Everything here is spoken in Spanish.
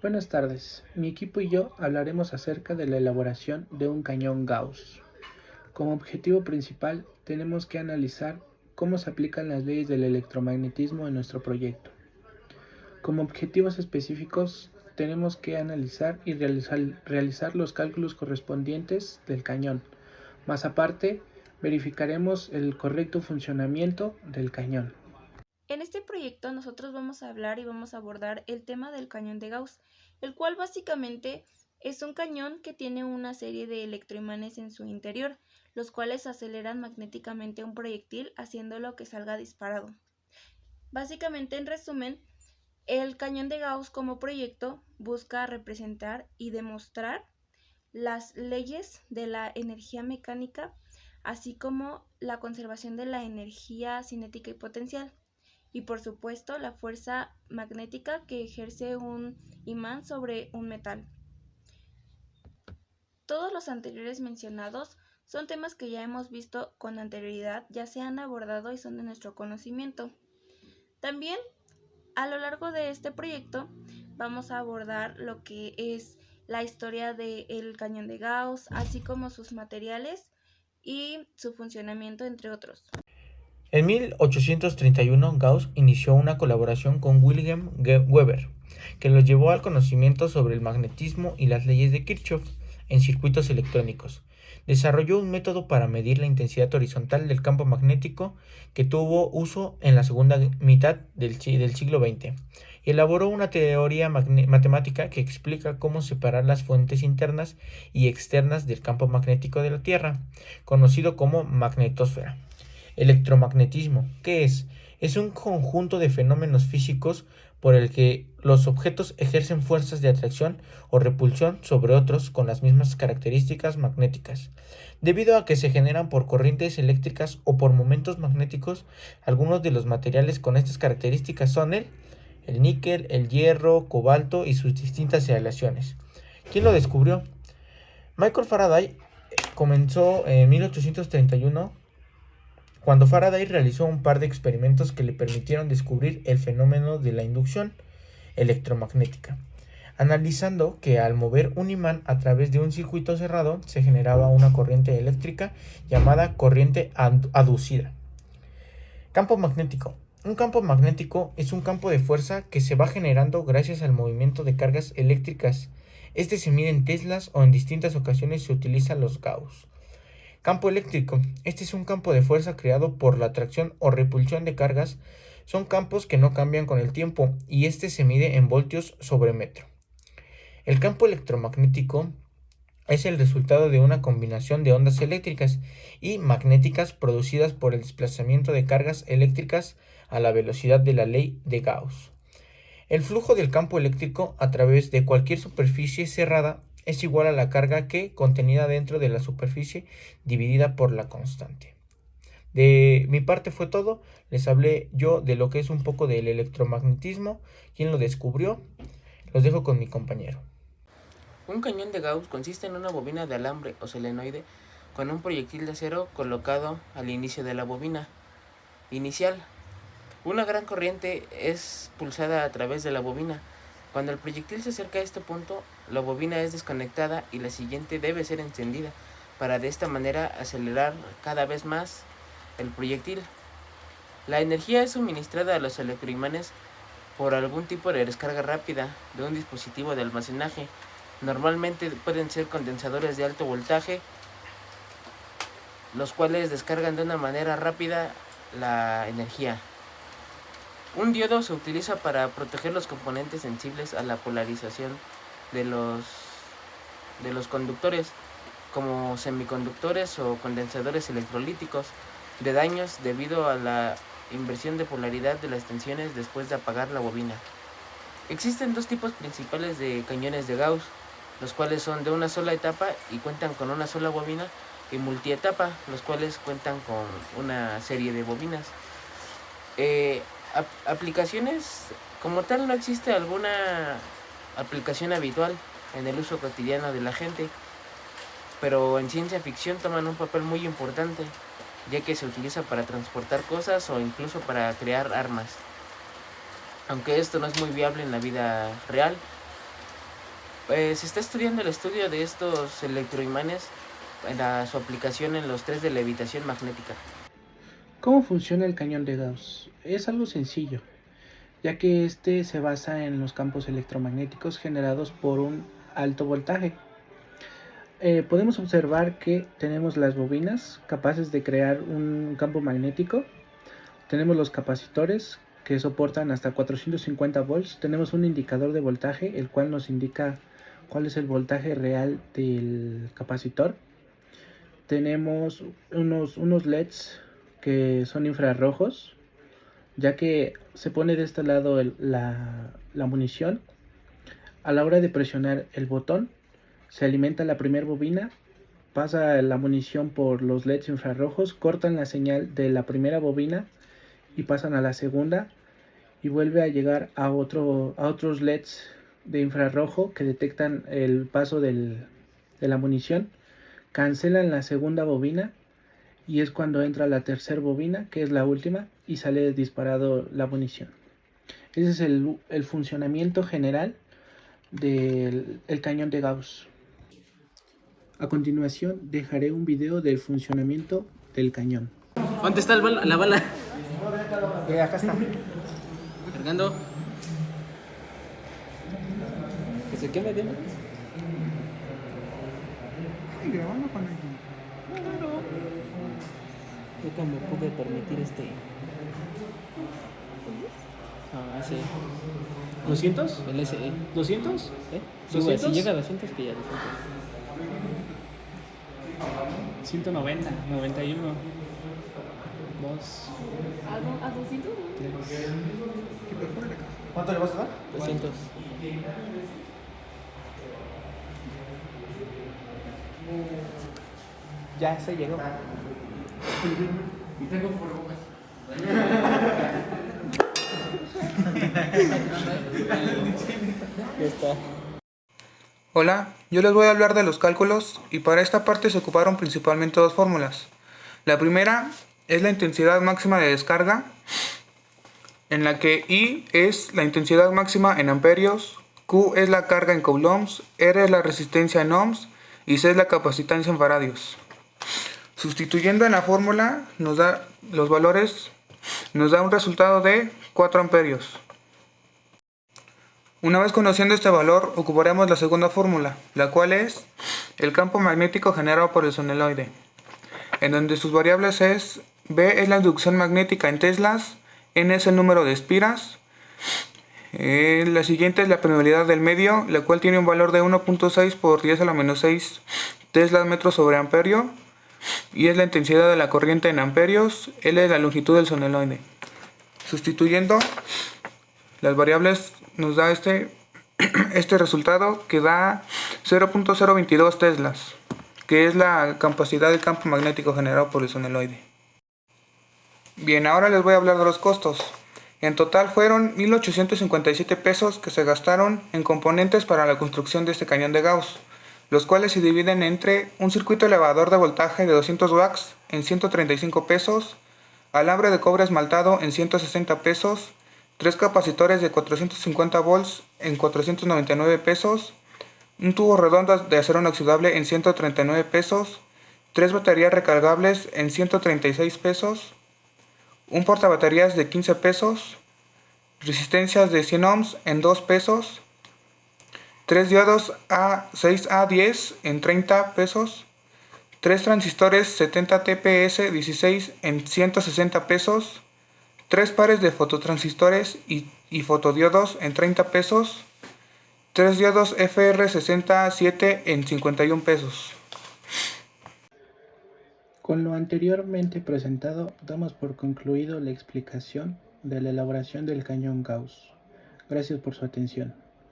Buenas tardes, mi equipo y yo hablaremos acerca de la elaboración de un cañón Gauss. Como objetivo principal tenemos que analizar cómo se aplican las leyes del electromagnetismo en nuestro proyecto. Como objetivos específicos tenemos que analizar y realizar los cálculos correspondientes del cañón. Más aparte, verificaremos el correcto funcionamiento del cañón. En este proyecto nosotros vamos a hablar y vamos a abordar el tema del cañón de Gauss, el cual básicamente es un cañón que tiene una serie de electroimanes en su interior, los cuales aceleran magnéticamente un proyectil haciéndolo que salga disparado. Básicamente, en resumen, el cañón de Gauss como proyecto busca representar y demostrar las leyes de la energía mecánica, así como la conservación de la energía cinética y potencial y por supuesto la fuerza magnética que ejerce un imán sobre un metal. Todos los anteriores mencionados son temas que ya hemos visto con anterioridad, ya se han abordado y son de nuestro conocimiento. También a lo largo de este proyecto vamos a abordar lo que es la historia del cañón de Gauss, así como sus materiales y su funcionamiento, entre otros. En 1831, Gauss inició una colaboración con Wilhelm Weber, que los llevó al conocimiento sobre el magnetismo y las leyes de Kirchhoff en circuitos electrónicos. Desarrolló un método para medir la intensidad horizontal del campo magnético que tuvo uso en la segunda mitad del siglo XX. Y elaboró una teoría matemática que explica cómo separar las fuentes internas y externas del campo magnético de la Tierra, conocido como magnetosfera. Electromagnetismo, ¿qué es? Es un conjunto de fenómenos físicos por el que los objetos ejercen fuerzas de atracción o repulsión sobre otros con las mismas características magnéticas. Debido a que se generan por corrientes eléctricas o por momentos magnéticos, algunos de los materiales con estas características son el níquel, el hierro, cobalto y sus distintas aleaciones. ¿Quién lo descubrió? Michael Faraday comenzó en 1831 cuando Faraday realizó un par de experimentos que le permitieron descubrir el fenómeno de la inducción electromagnética, analizando que al mover un imán a través de un circuito cerrado se generaba una corriente eléctrica llamada corriente aducida. Campo magnético. Un campo magnético es un campo de fuerza que se va generando gracias al movimiento de cargas eléctricas. Este se mide en teslas o en distintas ocasiones se utilizan los Gauss. Campo eléctrico. Este es un campo de fuerza creado por la atracción o repulsión de cargas. Son campos que no cambian con el tiempo y este se mide en voltios sobre metro. El campo electromagnético es el resultado de una combinación de ondas eléctricas y magnéticas producidas por el desplazamiento de cargas eléctricas a la velocidad de la ley de Gauss. El flujo del campo eléctrico a través de cualquier superficie cerrada es igual a la carga que contenida dentro de la superficie dividida por la constante. De mi parte fue todo. Les hablé yo de lo que es un poco del electromagnetismo, quién lo descubrió. Los dejo con mi compañero. Un cañón de Gauss consiste en una bobina de alambre o solenoide con un proyectil de acero colocado al inicio de la bobina inicial. Una gran corriente es pulsada a través de la bobina. Cuando el proyectil se acerca a este punto, la bobina es desconectada y la siguiente debe ser encendida para de esta manera acelerar cada vez más el proyectil. La energía es suministrada a los electroimanes por algún tipo de descarga rápida de un dispositivo de almacenaje. Normalmente pueden ser condensadores de alto voltaje, los cuales descargan de una manera rápida la energía. Un diodo se utiliza para proteger los componentes sensibles a la polarización de los conductores, como semiconductores o condensadores electrolíticos, de daños debido a la inversión de polaridad de las tensiones después de apagar la bobina. Existen dos tipos principales de cañones de Gauss, los cuales son de una sola etapa y cuentan con una sola bobina, y multietapa, los cuales cuentan con una serie de bobinas. Aplicaciones, como tal, no existe alguna aplicación habitual en el uso cotidiano de la gente, pero en ciencia ficción toman un papel muy importante, ya que se utiliza para transportar cosas o incluso para crear armas. Aunque esto no es muy viable en la vida real, Se está estudiando el estudio de estos electroimanes para su aplicación en los test de levitación magnética. ¿Cómo funciona el cañón de Gauss? Es algo sencillo, ya que este se basa en los campos electromagnéticos generados por un alto voltaje. Podemos observar que tenemos las bobinas capaces de crear un campo magnético, tenemos los capacitores que soportan hasta 450 volts, tenemos un indicador de voltaje, el cual nos indica cuál es el voltaje real del capacitor. Tenemos unos LEDs que son infrarrojos, ya que se pone de este lado la munición. A la hora de presionar el botón, se alimenta la primera bobina, pasa la munición por los LEDs infrarrojos, cortan la señal de la primera bobina y pasan a la segunda, y vuelve a llegar a otros LEDs de infrarrojo que detectan el paso de la munición, cancelan la segunda bobina y es cuando entra la tercera bobina, que es la última, y sale disparado la munición. Ese es el funcionamiento general del cañón de Gauss. A continuación dejaré un video del funcionamiento del cañón. ¿Dónde está la bala? Acá está. Cargando. ¿Que se queme bien? Grabando con alguien. Nunca me pude permitir sí. ¿200? El SE. ¿200? ¿Eh? ¿200? Si llega a 200, que ya 200. 190, 91, 2, ¿A 200? 3. ¿Cuánto le vas a dar? 200. Ya se llegó. Y tengo por Ya está. Hola, yo les voy a hablar de los cálculos y para esta parte se ocuparon principalmente dos fórmulas. La primera es la intensidad máxima de descarga, en la que I es la intensidad máxima en amperios, Q es la carga en coulombs, R es la resistencia en ohms y C es la capacitancia en faradios. Sustituyendo en la fórmula nos da los valores, nos da un resultado de 4 amperios. Una vez conociendo este valor, ocuparemos la segunda fórmula, la cual es el campo magnético generado por el soleноide, en donde sus variables es B es la inducción magnética en teslas, N es el número de espiras, la siguiente es la permeabilidad del medio, la cual tiene un valor de 1.6 por 10 a la menos 6 teslas metros sobre amperio, y es la intensidad de la corriente en amperios, L es la longitud del soleноide. Sustituyendo las variables nos da este resultado que da 0.022 teslas, que es la capacidad del campo magnético generado por el soleноide. Bien, ahora les voy a hablar de los costos. En total fueron 1.857 pesos que se gastaron en componentes para la construcción de este cañón de Gauss, los cuales se dividen entre un circuito elevador de voltaje de 200 watts en 135 pesos, alambre de cobre esmaltado en 160 pesos, 3 capacitores de 450 volts en 499 pesos, un tubo redondo de acero inoxidable en 139 pesos, 3 baterías recargables en 136 pesos, un portabaterías de 15 pesos, resistencias de 100 ohms en 2 pesos, 3 diodos A6A10 en 30 pesos, 3 transistores 70 TPS 16 en 160 pesos, 3 pares de fototransistores y fotodiodos en 30 pesos, 3 diodos FR67 en 51 pesos. Con lo anteriormente presentado, damos por concluido la explicación de la elaboración del cañón Gauss. Gracias por su atención.